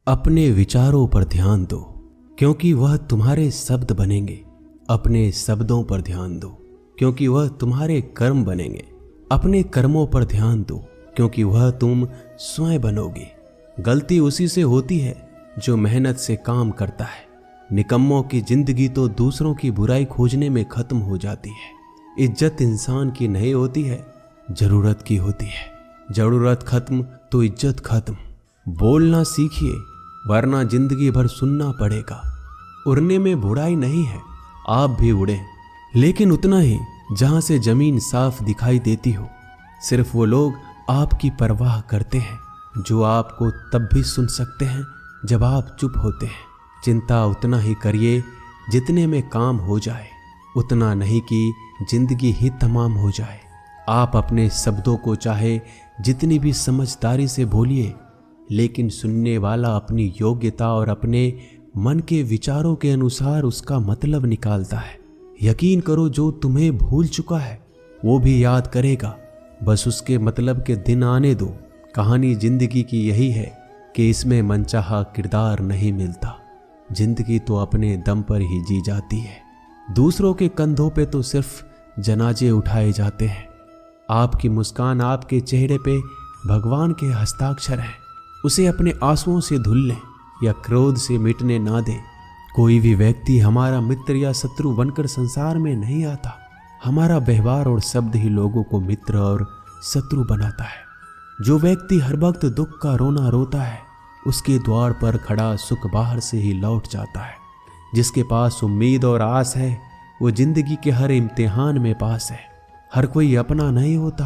अपने विचारों पर ध्यान दो, क्योंकि वह तुम्हारे शब्द बनेंगे। अपने शब्दों पर ध्यान दो, क्योंकि वह तुम्हारे कर्म बनेंगे। अपने कर्मों पर ध्यान दो, क्योंकि वह तुम स्वयं बनोगे। गलती उसी से होती है जो मेहनत से काम करता है। निकम्मों की जिंदगी तो दूसरों की बुराई खोजने में खत्म हो जाती है। इज्जत इंसान की नहीं होती है, जरूरत की होती है। जरूरत खत्म तो इज्जत खत्म। बोलना सीखिए, वरना जिंदगी भर सुनना पड़ेगा। उड़ने में बुराई नहीं है, आप भी उड़े, लेकिन उतना ही जहां से जमीन साफ दिखाई देती हो। सिर्फ वो लोग आपकी परवाह करते हैं जो आपको तब भी सुन सकते हैं जब आप चुप होते हैं। चिंता उतना ही करिए जितने में काम हो जाए, उतना नहीं कि जिंदगी ही तमाम हो जाए। आप अपने शब्दों को चाहे जितनी भी समझदारी से बोलिए, लेकिन सुनने वाला अपनी योग्यता और अपने मन के विचारों के अनुसार उसका मतलब निकालता है। यकीन करो, जो तुम्हें भूल चुका है वो भी याद करेगा, बस उसके मतलब के दिन आने दो। कहानी जिंदगी की यही है कि इसमें मनचाहा किरदार नहीं मिलता। जिंदगी तो अपने दम पर ही जी जाती है। दूसरों के कंधों पे तो सिर्फ जनाजे उठाए जाते हैं। आपकी मुस्कान आपके चेहरे पे भगवान के हस्ताक्षर हैं। उसे अपने आंसुओं से धुल लें या क्रोध से मिटने ना दें। कोई भी व्यक्ति हमारा मित्र या शत्रु बनकर संसार में नहीं आता। हमारा व्यवहार और शब्द ही लोगों को मित्र और शत्रु बनाता है। जो व्यक्ति हर वक्त दुख का रोना रोता है, उसके द्वार पर खड़ा सुख बाहर से ही लौट जाता है। जिसके पास उम्मीद और आस है, वो जिंदगी के हर इम्तिहान में पास है। हर कोई अपना नहीं होता,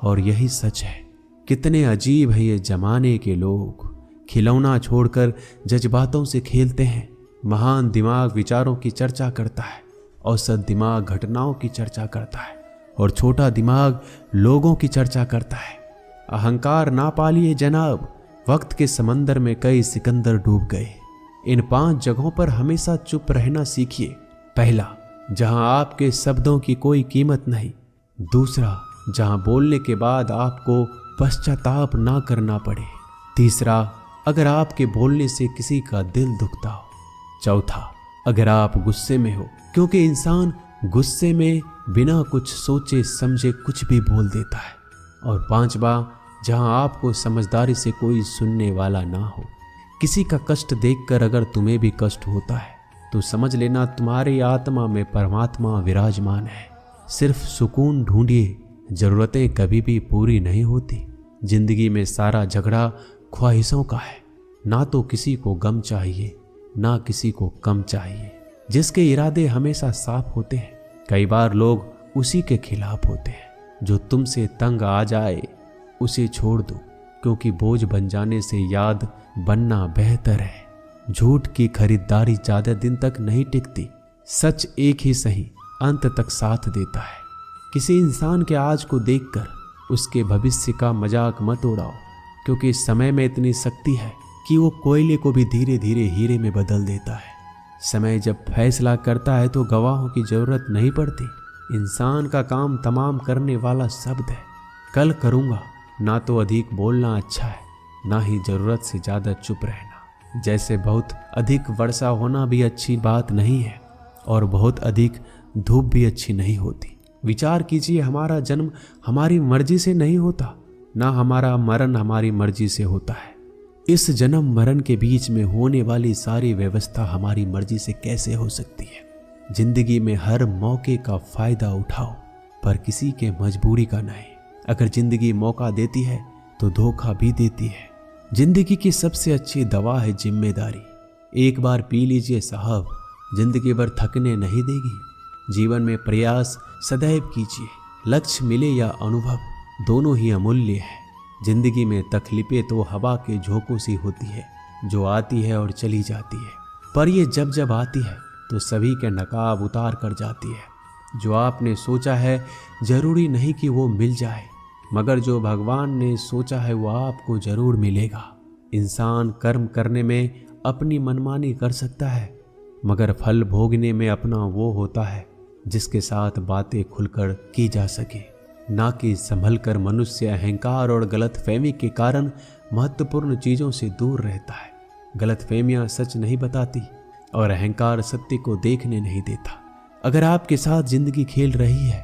और यही सच है। कितने अजीब है ये जमाने के लोग। खिलौना छोड़कर जज्बातों से खेलते हैं। महान दिमाग विचारों की चर्चा करता है, औसत दिमाग घटनाओं की चर्चा करता है, और छोटा दिमाग लोगों की चर्चा करता है। अहंकार ना पालिए जनाब, वक्त के समंदर में कई सिकंदर डूब गए। इन 5 जगहों पर हमेशा चुप रहना सीखिए। पहला, जहां आपके शब्दों की कोई कीमत नहीं। दूसरा, जहां बोलने के बाद आपको पश्चाताप ना करना पड़े। तीसरा, अगर आपके बोलने से किसी का दिल दुखता हो। चौथा, अगर आप गुस्से में हो, क्योंकि इंसान गुस्से में बिना कुछ सोचे समझे कुछ भी बोल देता है। और पांचवा, जहां आपको समझदारी से कोई सुनने वाला ना हो। किसी का कष्ट देखकर अगर तुम्हें भी कष्ट होता है तो समझ लेना तुम्हारी आत्मा में परमात्मा विराजमान है। सिर्फ सुकून ढूंढिए, जरूरतें कभी भी पूरी नहीं होती। जिंदगी में सारा झगड़ा ख्वाहिशों का है। ना तो किसी को गम चाहिए, ना किसी को कम चाहिए। जिसके इरादे हमेशा साफ होते हैं, कई बार लोग उसी के खिलाफ होते हैं। जो तुमसे तंग आ जाए उसे छोड़ दो, क्योंकि बोझ बन जाने से याद बनना बेहतर है। झूठ की खरीदारी ज्यादा दिन तक नहीं टिकती। सच एक ही सही अंत तक साथ देता है। किसी इंसान के आज को देखकर उसके भविष्य का मजाक मत उड़ाओ, क्योंकि समय में इतनी शक्ति है कि वो कोयले को भी धीरे धीरे हीरे में बदल देता है। समय जब फैसला करता है तो गवाहों की जरूरत नहीं पड़ती। इंसान का काम तमाम करने वाला शब्द है। कल करूँगा, ना तो अधिक बोलना अच्छा है, ना ही जरूरत से ज़्यादा चुप रहना। जैसे बहुत अधिक वर्षा होना भी अच्छी बात नहीं है, और बहुत अधिक धूप भी अच्छी नहीं होती। विचार कीजिए, हमारा जन्म हमारी मर्जी से नहीं होता, ना हमारा मरण हमारी मर्जी से होता है। इस जन्म मरण के बीच में होने वाली सारी व्यवस्था हमारी मर्जी से कैसे हो सकती है। जिंदगी में हर मौके का फायदा उठाओ, पर किसी के मजबूरी का नहीं। अगर जिंदगी मौका देती है तो धोखा भी देती है। जिंदगी की सबसे अच्छी दवा है जिम्मेदारी। एक बार पी लीजिए साहब, जिंदगी भर थकने नहीं देगी। जीवन में प्रयास सदैव कीजिए। लक्ष्य मिले या अनुभव, दोनों ही अमूल्य है। जिंदगी में तकलीफें तो हवा के झोंकों सी होती है, जो आती है और चली जाती है, पर ये जब जब आती है तो सभी के नकाब उतार कर जाती है। जो आपने सोचा है जरूरी नहीं कि वो मिल जाए, मगर जो भगवान ने सोचा है वो आपको जरूर मिलेगा। इंसान कर्म करने में अपनी मनमानी कर सकता है, मगर फल भोगने में अपना वो होता है जिसके साथ बातें खुलकर की जा सके। ना कि संभल कर मनुष्य अहंकार और गलतफहमी के कारण महत्वपूर्ण चीज़ों से दूर रहता है। गलतफहमियां सच नहीं बताती और अहंकार सत्य को देखने नहीं देता। अगर आपके साथ जिंदगी खेल रही है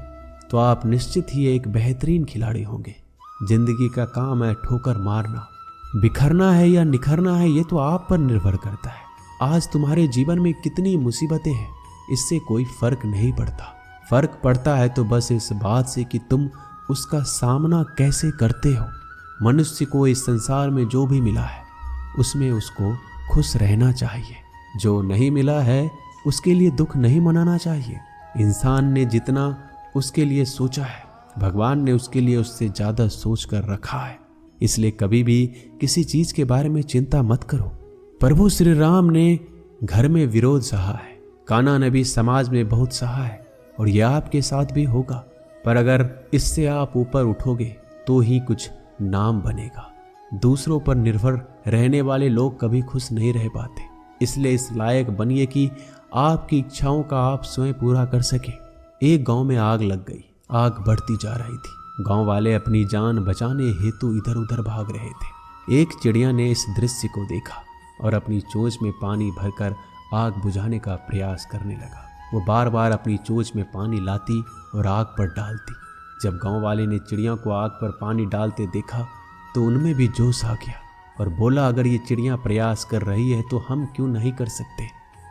तो आप निश्चित ही एक बेहतरीन खिलाड़ी होंगे। जिंदगी का काम है ठोकर मारना। बिखरना है या निखरना है ये तो आप पर निर्भर करता है। आज तुम्हारे जीवन में कितनी मुसीबतें हैं इससे कोई फर्क नहीं पड़ता। फर्क पड़ता है तो बस इस बात से कि तुम उसका सामना कैसे करते हो। मनुष्य को इस संसार में जो भी मिला है उसमें उसको खुश रहना चाहिए। जो नहीं मिला है उसके लिए दुख नहीं मनाना चाहिए। इंसान ने जितना उसके लिए सोचा है भगवान ने उसके लिए उससे ज्यादा सोच कर रखा है। इसलिए कभी भी किसी चीज के बारे में चिंता मत करो। प्रभु श्री राम ने घर में विरोध सहा है, कान्हा ने भी समाज में बहुत सहा है और यह आपके साथ भी होगा। पर अगर इससे आप ऊपर उठोगे तो ही कुछ नाम बनेगा। दूसरों पर निर्भर रहने वाले लोग कभी खुश नहीं रह पाते। इसलिए इस लायक बनिए कि आपकी इच्छाओं का आप स्वयं पूरा कर सके। एक गांव में आग लग गई। आग बढ़ती जा रही थी। गांव वाले अपनी जान बचाने हेतु इधर उधर भाग रहे थे। एक चिड़िया ने इस दृश्य को देखा और अपनी चोंच में पानी भरकर आग बुझाने का प्रयास करने लगा। वो बार बार अपनी चोंच में पानी लाती और आग पर डालती। जब गांव वाले ने चिड़िया को आग पर पानी डालते देखा तो उनमें भी जोश आ गया और बोला, अगर ये चिड़िया प्रयास कर रही है तो हम क्यों नहीं कर सकते।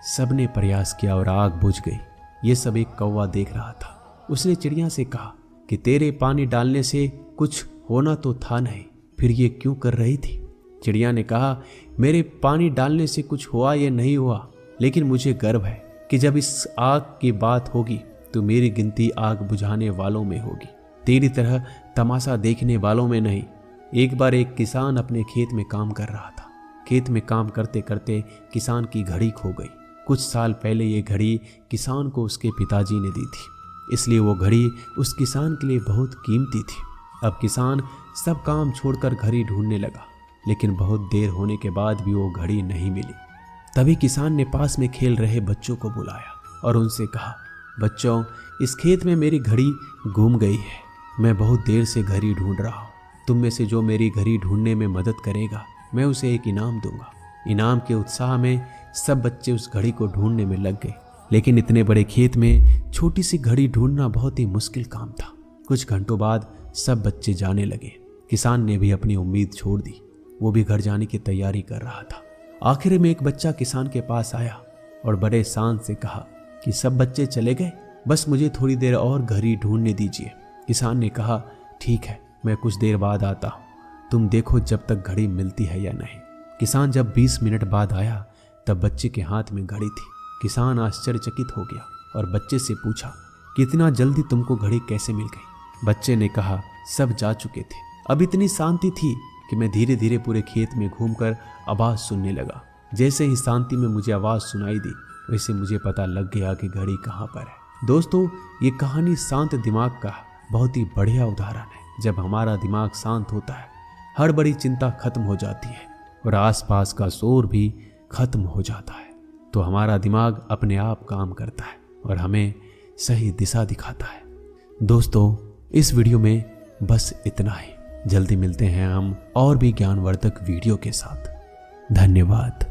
सबने प्रयास किया और आग बुझ गई। ये सब एक कौवा देख रहा था। उसने चिड़िया से कहा कि तेरे पानी डालने से कुछ होना तो था नहीं, फिर ये क्यों कर रही थी। चिड़िया ने कहा, मेरे पानी डालने से कुछ हुआ या नहीं हुआ, लेकिन मुझे गर्व है कि जब इस आग की बात होगी तो मेरी गिनती आग बुझाने वालों में होगी, तेरी तरह तमाशा देखने वालों में नहीं। एक बार एक किसान अपने खेत में काम कर रहा था। खेत में काम करते करते किसान की घड़ी खो गई। कुछ साल पहले ये घड़ी किसान को उसके पिताजी ने दी थी, इसलिए वो घड़ी उस किसान के लिए बहुत कीमती थी। अब किसान सब काम छोड़कर घड़ी ढूंढने लगा, लेकिन बहुत देर होने के बाद भी वो घड़ी नहीं मिली। तभी किसान ने पास में खेल रहे बच्चों को बुलाया और उनसे कहा, बच्चों, इस खेत में मेरी घड़ी गुम गई है। मैं बहुत देर से घड़ी ढूंढ रहा हूँ। तुम में से जो मेरी घड़ी ढूंढने में मदद करेगा मैं उसे एक इनाम दूंगा। इनाम के उत्साह में सब बच्चे उस घड़ी को ढूंढने में लग गए, लेकिन इतने बड़े खेत में छोटी सी घड़ी ढूंढना बहुत ही मुश्किल काम था। कुछ घंटों बाद सब बच्चे जाने लगे। किसान ने भी अपनी उम्मीद छोड़ दी। वो भी घर जाने की तैयारी कर रहा था। आखिर में एक बच्चा किसान के पास आया और बड़े शान से कहा कि सब बच्चे चले गए, बस मुझे थोड़ी देर और घड़ी ढूंढने दीजिए। किसान ने कहा, ठीक है, मैं कुछ देर बाद आता हूँ, तुम देखो जब तक घड़ी मिलती है या नहीं। किसान जब 20 मिनट बाद आया तब बच्चे के हाथ में घड़ी थी। किसान आश्चर्यचकित हो गया और बच्चे से पूछा कि इतना जल्दी तुमको घड़ी कैसे मिल गई। बच्चे ने कहा, सब जा चुके थे। अब इतनी शांति थी कि मैं धीरे धीरे पूरे खेत में घूमकर आवाज सुनने लगा। जैसे ही शांति में मुझे आवाज सुनाई दी वैसे मुझे पता लग गया कि घड़ी कहाँ पर है। दोस्तों, ये कहानी शांत दिमाग का बहुत ही बढ़िया उदाहरण है। जब हमारा दिमाग शांत होता है हर बड़ी चिंता खत्म हो जाती है और आसपास का शोर भी खत्म हो जाता है, तो हमारा दिमाग अपने आप काम करता है और हमें सही दिशा दिखाता है। दोस्तों, इस वीडियो में बस इतना ही। जल्दी मिलते हैं हम और भी ज्ञानवर्धक वीडियो के साथ। धन्यवाद।